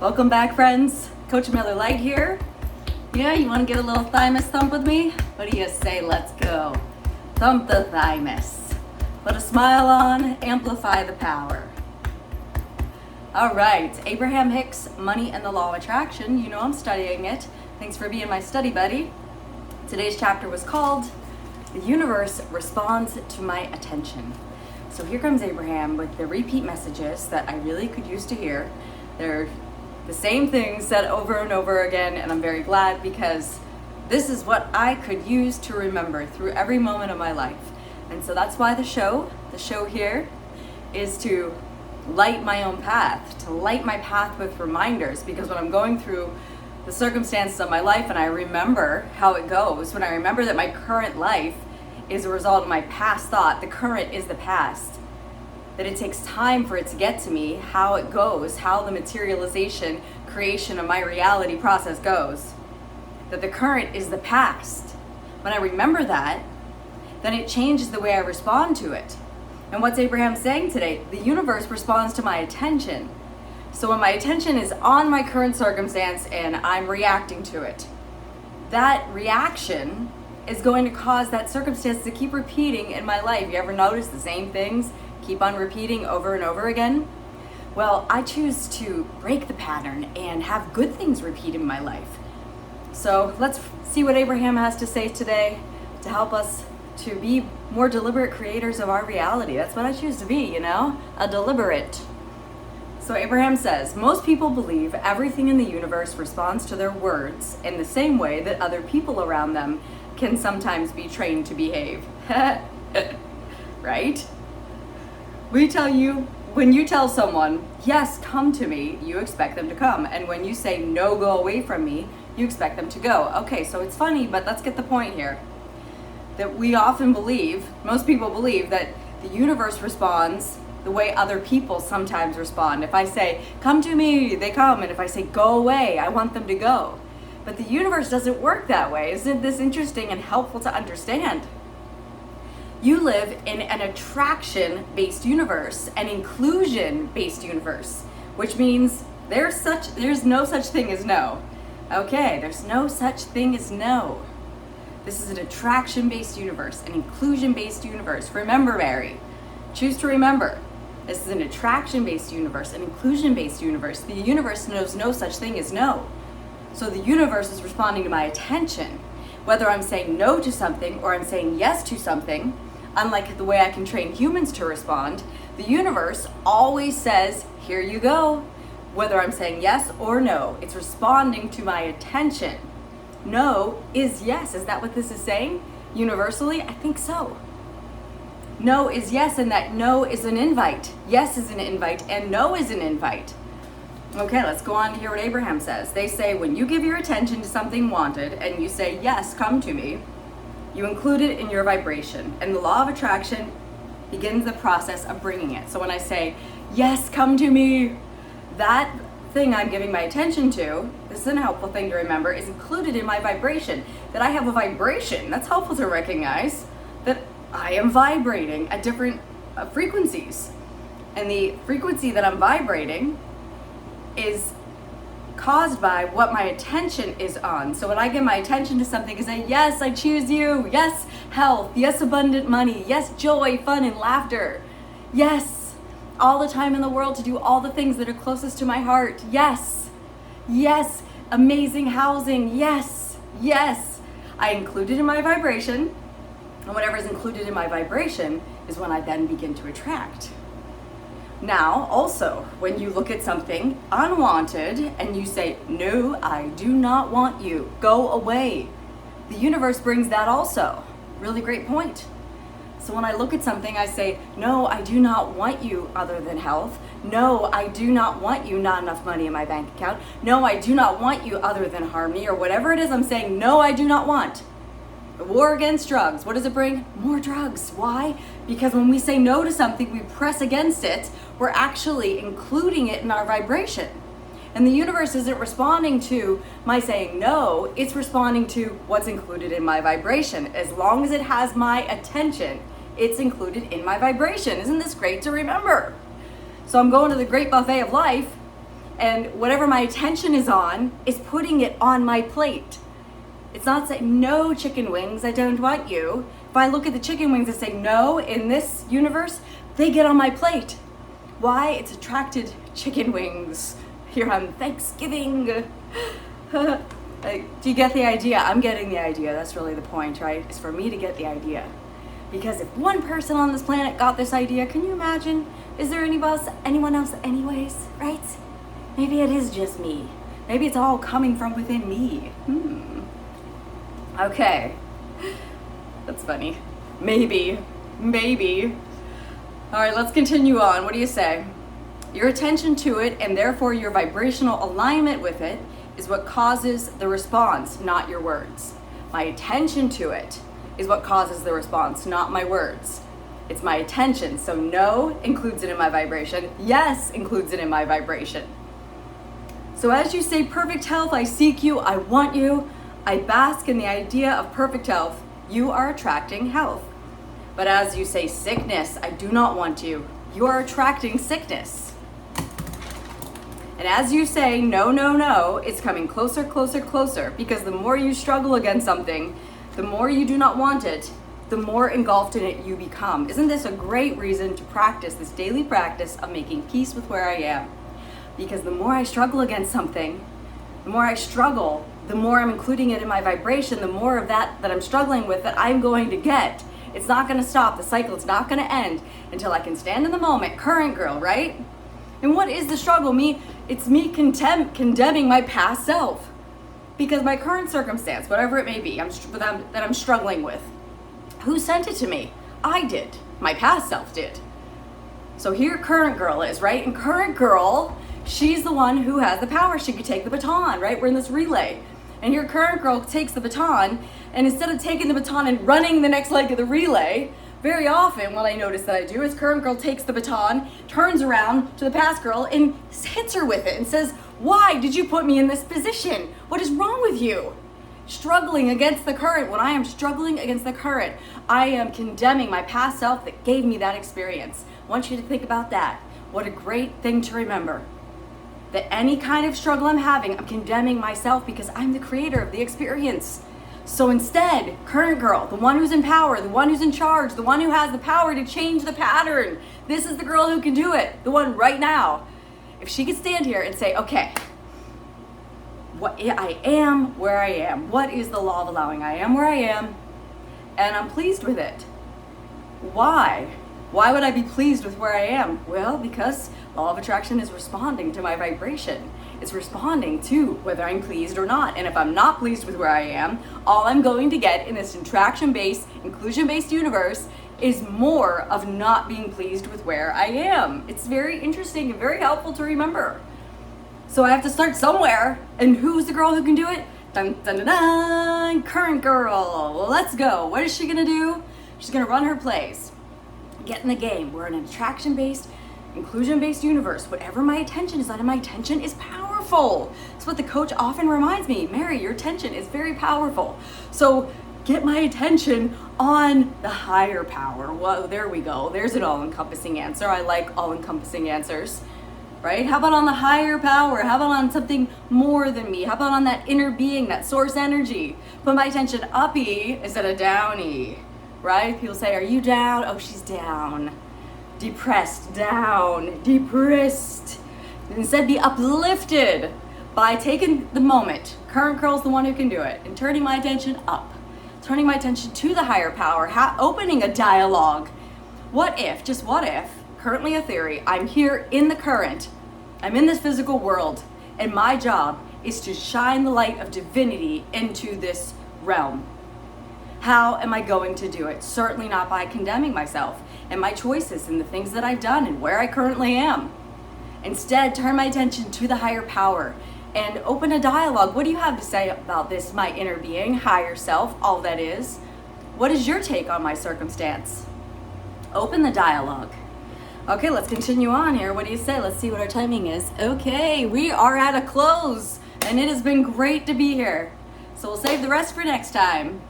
Welcome back, friends. Coach Miller Light here. Yeah, you want to get a little thymus thump with me? What do you say? Let's go. Thump the thymus. Put a smile on, amplify the power. All right, Abraham Hicks, Money and the Law of Attraction. You know I'm studying it. Thanks for being my study buddy. Today's chapter was called The Universe Responds to My Attention. So here comes Abraham with the repeat messages that I really could use to hear. They're the same things said over and over again, and I'm very glad because this is what I could use to remember through every moment of my life. And so that's why the show here is to light my own path, to light my path with reminders, because when I'm going through the circumstances of my life and I remember how it goes, when I remember that my current life is a result of my past thought, the current is the past, that it takes time for it to get to me, how it goes, how the materialization, creation of my reality process goes, that the current is the past. When I remember that, then it changes the way I respond to it. And what's Abraham saying today? The universe responds to my attention. So when my attention is on my current circumstance and I'm reacting to it, that reaction is going to cause that circumstance to keep repeating in my life. You ever notice the same things keep on repeating over and over again? Well, I choose to break the pattern and have good things repeat in my life. So let's see what Abraham has to say today to help us to be more deliberate creators of our reality. That's what I choose to be, a deliberate. So Abraham says, most people believe everything in the universe responds to their words in the same way that other people around them can sometimes be trained to behave. Right? When you tell someone, yes, come to me, you expect them to come. And when you say, no, go away from me, you expect them to go. Okay, so it's funny, but let's get the point here. That we often believe, most people believe, that the universe responds the way other people sometimes respond. If I say, come to me, they come. And if I say, go away, I want them to go. But the universe doesn't work that way. Isn't this interesting and helpful to understand? You live in an attraction-based universe, an inclusion-based universe, which means there's no such thing as no. Okay, there's no such thing as no. This is an attraction-based universe, an inclusion-based universe. Remember, Mary. Choose to remember. This is an attraction-based universe, an inclusion-based universe. The universe knows no such thing as no. So the universe is responding to my attention. Whether I'm saying no to something or I'm saying yes to something, unlike the way I can train humans to respond, the universe always says, here you go. Whether I'm saying yes or no, it's responding to my attention. No is yes. Is that what this is saying? Universally, I think so. No is yes, and that no is an invite. Yes is an invite, and no is an invite. Okay, let's go on to hear what Abraham says. They say, when you give your attention to something wanted, and you say, yes, come to me, you include it in your vibration. And the law of attraction begins the process of bringing it. So when I say, yes, come to me, that thing I'm giving my attention to, this is a helpful thing to remember, is included in my vibration. That I have a vibration. That's helpful to recognize that I am vibrating at different frequencies. And the frequency that I'm vibrating is caused by what my attention is on. So when I give my attention to something and say, yes, I choose you, yes, health, yes, abundant money, yes, joy, fun, and laughter, yes, all the time in the world to do all the things that are closest to my heart, yes, yes, amazing housing, yes, yes, I include it in my vibration, and whatever is included in my vibration is when I then begin to attract. Now, also, when you look at something unwanted and you say, no, I do not want you, go away, the universe brings that also. Really great point. So when I look at something, I say, no, I do not want you other than health. No, I do not want you, not enough money in my bank account. No, I do not want you other than harmony, or whatever it is I'm saying, no, I do not want. The war against drugs, what does it bring? More drugs. Why? Because when we say no to something, we press against it, we're actually including it in our vibration. And the universe isn't responding to my saying no, it's responding to what's included in my vibration. As long as it has my attention, it's included in my vibration. Isn't this great to remember? So I'm going to the great buffet of life, And whatever my attention is on is putting it on my plate. It's not saying, no chicken wings, I don't want you. If I look at the chicken wings and say no in this universe, they get on my plate. Why? It's attracted chicken wings here on Thanksgiving. Do you get the idea? I'm getting the idea. That's really the point, right? It's for me to get the idea. Because if one person on this planet got this idea, can you imagine? Is there anyone else anyways, right? Maybe it is just me. Maybe it's all coming from within me. Okay. That's funny. Maybe. All right, let's continue on. What do you say? Your attention to it, and therefore your vibrational alignment with it, is what causes the response, not your words. My attention to it is what causes the response, not my words. It's my attention. So no includes it in my vibration. Yes includes it in my vibration. So as you say, perfect health, I seek you, I want you, I bask in the idea of perfect health, you are attracting health. But as you say, sickness, I do not want you, you are attracting sickness. And as you say, no, no, no, it's coming closer, closer, closer, because the more you struggle against something, the more you do not want it, the more engulfed in it you become. Isn't this a great reason to practice this daily practice of making peace with where I am? Because the more I struggle against something, the more I struggle, the more I'm including it in my vibration, the more of that I'm struggling with that I'm going to get. It's not going to stop. The cycle is not going to end until I can stand in the moment. Current girl, right? And what is the struggle? It's me condemning my past self. Because my current circumstance, whatever it may be, that I'm struggling with, who sent it to me? I did. My past self did. So here current girl is, right? And current girl, she's the one who has the power. She could take the baton, right? We're in this relay. And here current girl takes the baton, and instead of taking the baton and running the next leg of the relay, very often what I notice that I do is current girl takes the baton, turns around to the past girl and hits her with it and says, why did you put me in this position? What is wrong with you? Struggling against the current. When I am struggling against the current, I am condemning my past self that gave me that experience. I want you to think about that. What a great thing to remember. That any kind of struggle I'm having, I'm condemning myself because I'm the creator of the experience. So instead, current girl, the one who's in power, the one who's in charge, the one who has the power to change the pattern, this is the girl who can do it, the one right now. If she could stand here and say, okay, what I am where I am. What is the law of allowing? I am where I am, and I'm pleased with it. Why? Why would I be pleased with where I am? Well, because law of attraction is responding to my vibration. It's responding to whether I'm pleased or not. And if I'm not pleased with where I am, all I'm going to get in this attraction-based, inclusion-based universe is more of not being pleased with where I am. It's very interesting and very helpful to remember. So I have to start somewhere. And who's the girl who can do it? Dun, dun, dun, dun, current girl. Let's go. What is she gonna do? She's gonna run her plays. Get in the game. We're in an attraction-based, inclusion-based universe. Whatever my attention is on, and my attention is powerful. That's what the coach often reminds me. Mary, your attention is very powerful. So get my attention on the higher power. Whoa, there we go. There's an all-encompassing answer. I like all-encompassing answers, right? How about on the higher power? How about on something more than me? How about on that inner being, that source energy? Put my attention uppy instead of downy, right? People say, are you down? Oh, she's down. Depressed, down, depressed. Instead, be uplifted by taking the moment. Current girl's the one who can do it. And turning my attention up. Turning my attention to the higher power. Opening a dialogue. What if, just what if, currently a theory, I'm here in the current. I'm in this physical world. And my job is to shine the light of divinity into this realm. How am I going to do it? Certainly not by condemning myself and my choices and the things that I've done and where I currently am. Instead, turn my attention to the higher power and open a dialogue. What do you have to say about this, my inner being, higher self, all that is? What is your take on my circumstance? Open the dialogue. Okay, let's continue on here. What do you say? Let's see what our timing is. Okay, we are at a close, and it has been great to be here. So we'll save the rest for next time.